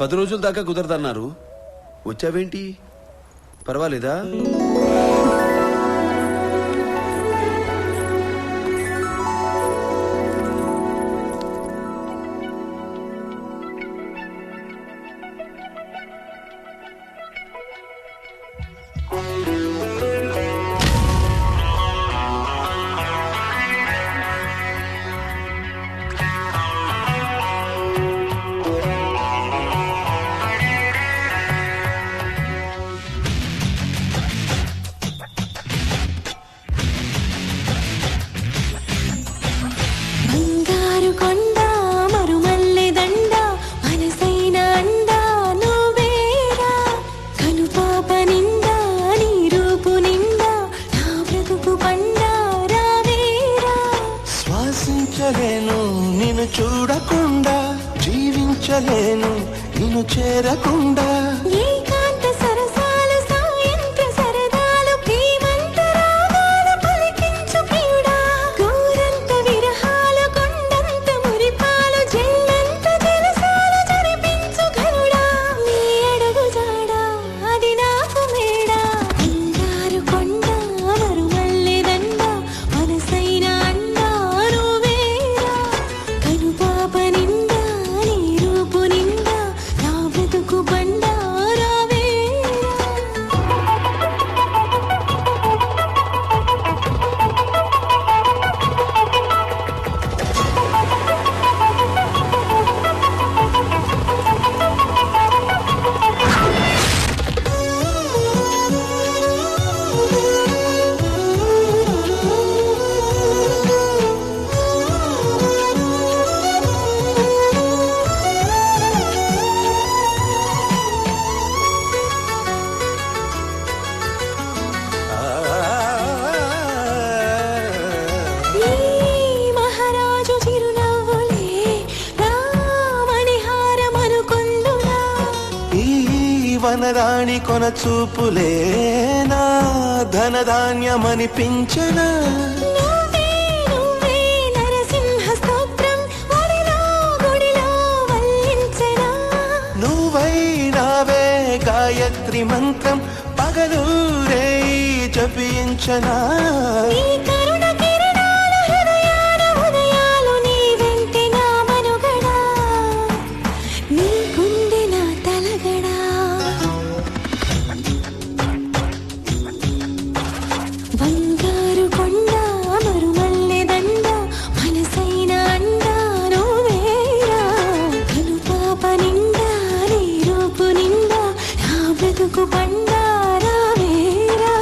10 రోజుల దాకా కుదరదన్నారు. వచ్చావేంటి? పర్వాలేదా? నిన్ను చూడకుండా జీవించలేను, నిన్ను చేరకుండా. ఏకాంత సరసాలు సాయంత్ర సరదాలు ప్రేమంత రాగాలు పలికించు ప్రియుడా. గోరంత విరహాలు కొండంత మురిపాలు జల్లంత జలసాలు జరిపించు ఘనుడా. నీ అడుగు జాడా అది నాకు మేడా. బంగారు కొండ మరుమల్లె దండ మనసైన అండా నువ్వేరా. కనుపాప నిండా నీ రూపు నిండా నా బ్రతుకు బండా రావేరా. ఈ మహారాజు చిరునవ్వులే రామణిహారమనుకొందునా. ఈ వనరాణి కొన చూపులే నా ధనధాన్యమనిపించనా. నువ్వే నువ్వే నరసింహ స్తోత్రం ఒడిలో గుడిలో వల్లించనా. నువ్వైనావే గాయత్రి మంత్రం పగలూరే జపించనా. నీ కరుణ కిరణాలు హృదయాల ఉదయాలు నీ వెంటే నా మనుగడా. నీ గుండె నా తలగడా. బంగారు కొండ మరుమల్లె దండ మనసైన అండా నువ్వేరా. కనుపాప నిండా నీ రూపు నిండా నా బ్రతుకు బండా రావేరా.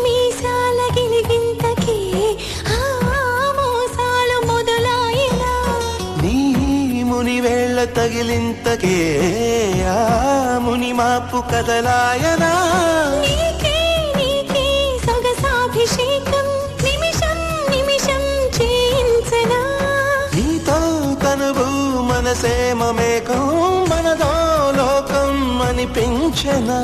మీసాల గిలిగింతకి ఆ మోసాలు మొదలాయినా. నీ ముని వేళ్ళ తగిలింతకే ఆ ముని మాపు కదలాయనా. నీకే నీకే సొగసాభిషేకం నిమిషం నిమిషం చేయించనా. నీతో తనువు మనసే మమేకం మనదో లోకం అనిపించనా.